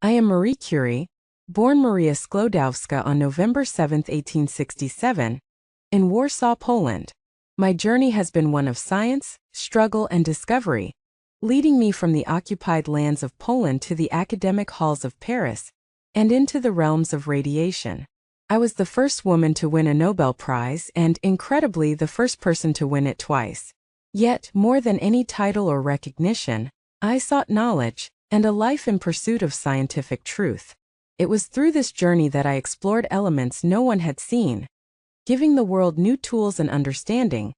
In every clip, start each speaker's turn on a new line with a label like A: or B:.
A: I am Marie Curie, born Maria Sklodowska on November 7, 1867, in Warsaw, Poland. My journey has been one of science, struggle, and discovery, leading me from the occupied lands of Poland to the academic halls of Paris, and into the realms of radiation. I was the first woman to win a Nobel Prize and, incredibly, the first person to win it twice. Yet, more than any title or recognition, I sought knowledge and a life in pursuit of scientific truth. It was through this journey that I explored elements no one had seen, giving the world new tools and understanding,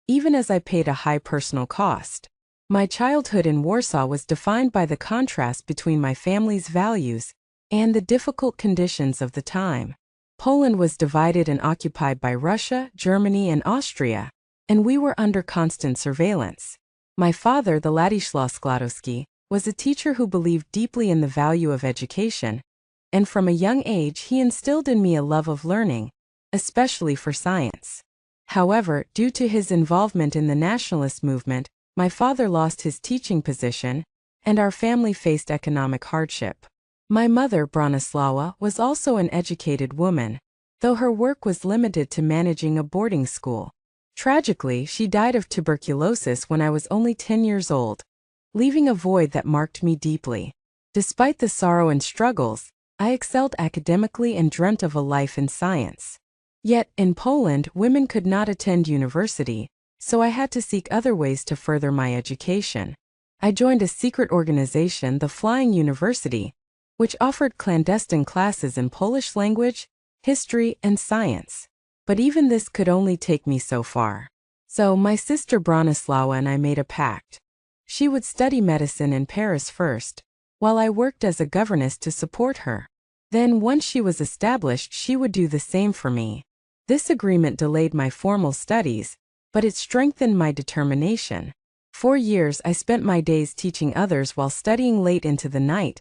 A: even as I paid a high personal cost. My childhood in Warsaw was defined by the contrast between my family's values and the difficult conditions of the time. Poland was divided and occupied by Russia, Germany, and Austria, and we were under constant surveillance. My father, the Ladisław Skłodowski, was a teacher who believed deeply in the value of education, and from a young age he instilled in me a love of learning, especially for science. However, due to his involvement in the nationalist movement, my father lost his teaching position, and our family faced economic hardship. My mother, Bronislawa, was also an educated woman, though her work was limited to managing a boarding school. Tragically, she died of tuberculosis when I was only 10 years old, leaving a void that marked me deeply. Despite the sorrow and struggles, I excelled academically and dreamt of a life in science. Yet, in Poland, women could not attend university, so I had to seek other ways to further my education. I joined a secret organization, the Flying University, which offered clandestine classes in Polish language, history, and science. But even this could only take me so far. So my sister Bronislawa and I made a pact. She would study medicine in Paris first, while I worked as a governess to support her. Then, once she was established, she would do the same for me. This agreement delayed my formal studies, but it strengthened my determination. 4 years I spent my days teaching others while studying late into the night,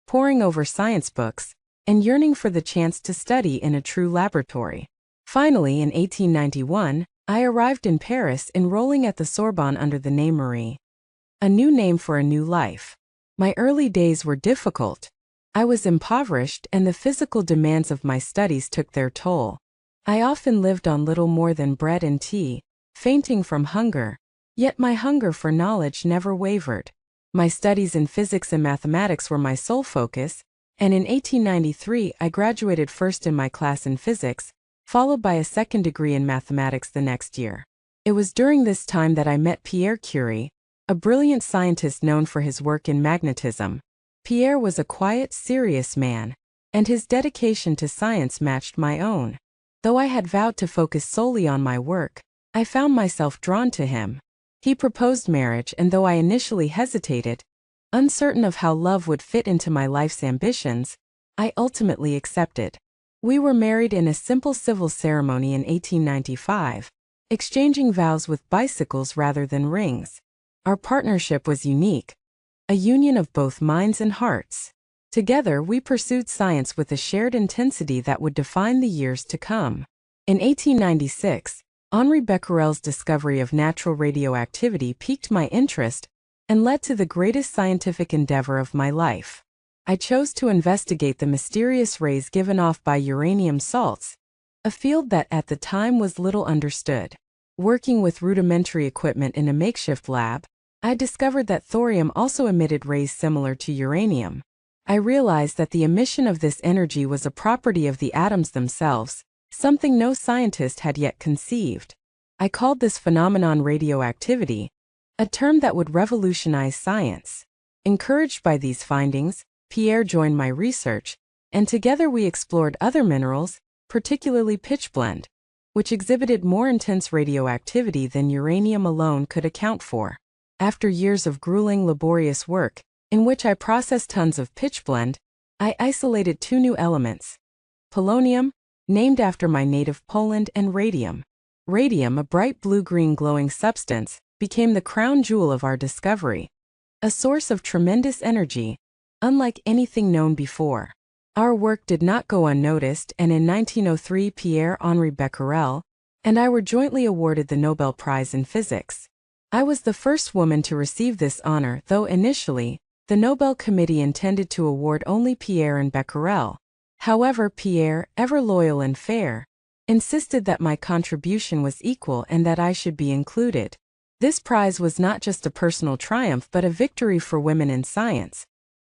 A: poring over science books, and yearning for the chance to study in a true laboratory. Finally, in 1891, I arrived in Paris, enrolling at the Sorbonne under the name Marie. A new name for a new life. My early days were difficult. I was impoverished, and the physical demands of my studies took their toll. I often lived on little more than bread and tea, fainting from hunger, yet my hunger for knowledge never wavered. My studies in physics and mathematics were my sole focus, and in 1893 I graduated first in my class in physics, followed by a second degree in mathematics the next year. It was during this time that I met Pierre Curie, a brilliant scientist known for his work in magnetism. Pierre was a quiet, serious man, and his dedication to science matched my own. Though I had vowed to focus solely on my work, I found myself drawn to him. He proposed marriage, and though I initially hesitated, uncertain of how love would fit into my life's ambitions, I ultimately accepted. We were married in a simple civil ceremony in 1895, exchanging vows with bicycles rather than rings. Our partnership was unique, a union of both minds and hearts. Together, we pursued science with a shared intensity that would define the years to come. In 1896, Henri Becquerel's discovery of natural radioactivity piqued my interest and led to the greatest scientific endeavor of my life. I chose to investigate the mysterious rays given off by uranium salts, a field that at the time was little understood. Working with rudimentary equipment in a makeshift lab, I discovered that thorium also emitted rays similar to uranium. I realized that the emission of this energy was a property of the atoms themselves, something no scientist had yet conceived. I called this phenomenon radioactivity, a term that would revolutionize science. Encouraged by these findings, Pierre joined my research, and together we explored other minerals, particularly pitchblende, which exhibited more intense radioactivity than uranium alone could account for. After years of grueling, laborious work, in which I processed tons of pitchblende, I isolated 2 new elements: polonium, named after my native Poland, and radium. Radium, a bright blue-green glowing substance, became the crown jewel of our discovery, a source of tremendous energy, unlike anything known before. Our work did not go unnoticed, and in 1903 Pierre-Henri Becquerel and I were jointly awarded the Nobel Prize in Physics. I was the first woman to receive this honor, though initially, The Nobel Committee intended to award only Pierre and Becquerel. However, Pierre, ever loyal and fair, insisted that my contribution was equal and that I should be included. This prize was not just a personal triumph but a victory for women in science,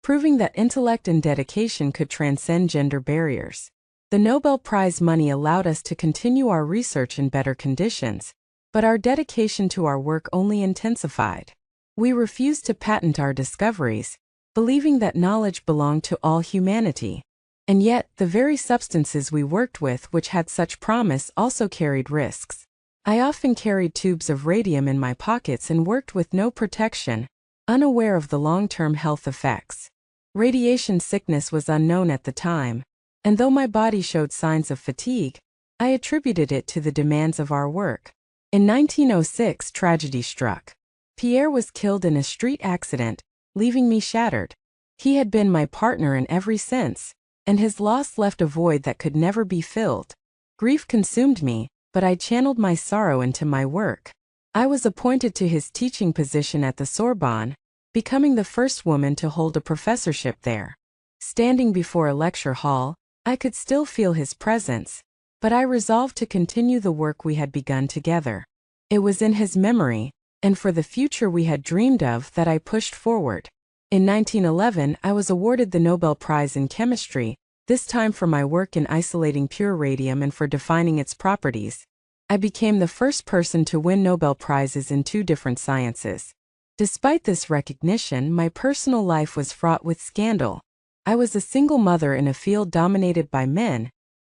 A: proving that intellect and dedication could transcend gender barriers. The Nobel Prize money allowed us to continue our research in better conditions, but our dedication to our work only intensified. We refused to patent our discoveries, believing that knowledge belonged to all humanity. And yet, the very substances we worked with, which had such promise, also carried risks. I often carried tubes of radium in my pockets and worked with no protection, unaware of the long-term health effects. Radiation sickness was unknown at the time, and though my body showed signs of fatigue, I attributed it to the demands of our work. In 1906, tragedy struck. Pierre was killed in a street accident, leaving me shattered. He had been my partner in every sense, and his loss left a void that could never be filled. Grief consumed me, but I channeled my sorrow into my work. I was appointed to his teaching position at the Sorbonne, becoming the first woman to hold a professorship there. Standing before a lecture hall, I could still feel his presence, but I resolved to continue the work we had begun together. It was in his memory, and for the future we had dreamed of, that I pushed forward. In 1911, I was awarded the Nobel Prize in Chemistry, this time for my work in isolating pure radium and for defining its properties. I became the first person to win Nobel Prizes in 2 different sciences. Despite this recognition, my personal life was fraught with scandal. I was a single mother in a field dominated by men,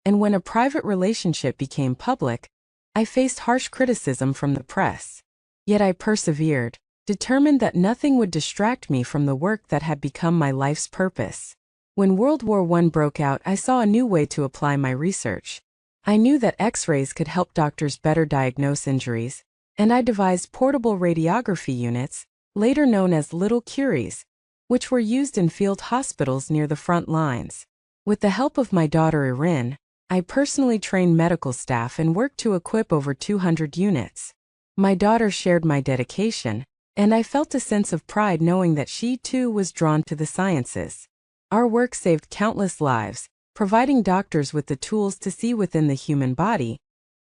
A: and when a private relationship became public, I faced harsh criticism from the press. Yet I persevered, determined that nothing would distract me from the work that had become my life's purpose. When World War I broke out, I saw a new way to apply my research. I knew that X-rays could help doctors better diagnose injuries, and I devised portable radiography units, later known as little Curies, which were used in field hospitals near the front lines. With the help of my daughter Irene, I personally trained medical staff and worked to equip over 200 units. My daughter shared my dedication, and I felt a sense of pride knowing that she too was drawn to the sciences. Our work saved countless lives, providing doctors with the tools to see within the human body,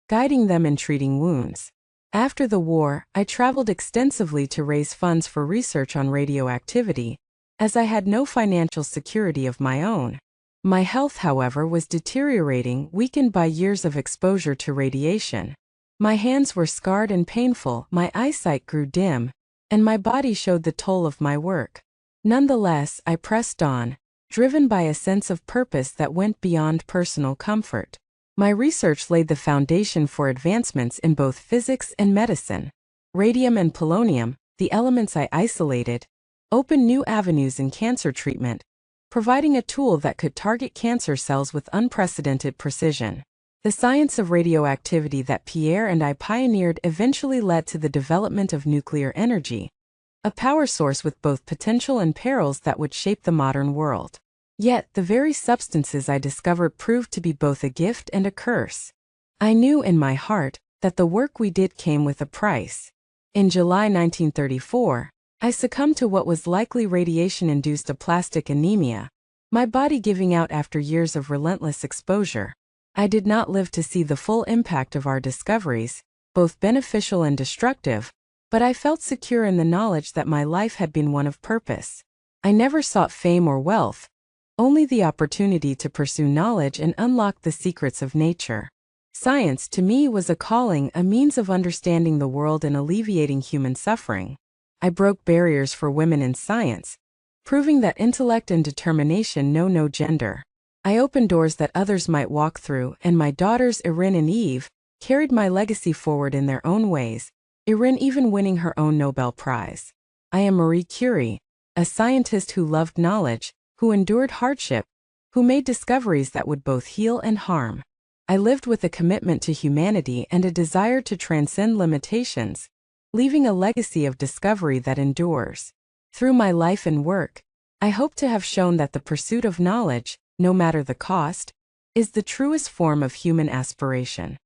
A: guiding them in treating wounds. After the war, I traveled extensively to raise funds for research on radioactivity, as I had no financial security of my own. My health, however, was deteriorating, weakened by years of exposure to radiation. My hands were scarred and painful, my eyesight grew dim, and my body showed the toll of my work. Nonetheless, I pressed on, driven by a sense of purpose that went beyond personal comfort. My research laid the foundation for advancements in both physics and medicine. Radium and polonium, the elements I isolated, opened new avenues in cancer treatment, providing a tool that could target cancer cells with unprecedented precision. The science of radioactivity that Pierre and I pioneered eventually led to the development of nuclear energy, a power source with both potential and perils that would shape the modern world. Yet, the very substances I discovered proved to be both a gift and a curse. I knew in my heart that the work we did came with a price. In July 1934, I succumbed to what was likely radiation-induced aplastic anemia, my body giving out after years of relentless exposure. I did not live to see the full impact of our discoveries, both beneficial and destructive, but I felt secure in the knowledge that my life had been one of purpose. I never sought fame or wealth, only the opportunity to pursue knowledge and unlock the secrets of nature. Science, to me, was a calling, a means of understanding the world and alleviating human suffering. I broke barriers for women in science, proving that intellect and determination know no gender. I opened doors that others might walk through, and my daughters Irene and Eve carried my legacy forward in their own ways, Irene even winning her own Nobel Prize. I am Marie Curie, a scientist who loved knowledge, who endured hardship, who made discoveries that would both heal and harm. I lived with a commitment to humanity and a desire to transcend limitations, leaving a legacy of discovery that endures. Through my life and work, I hope to have shown that the pursuit of knowledge, no matter the cost, is the truest form of human aspiration.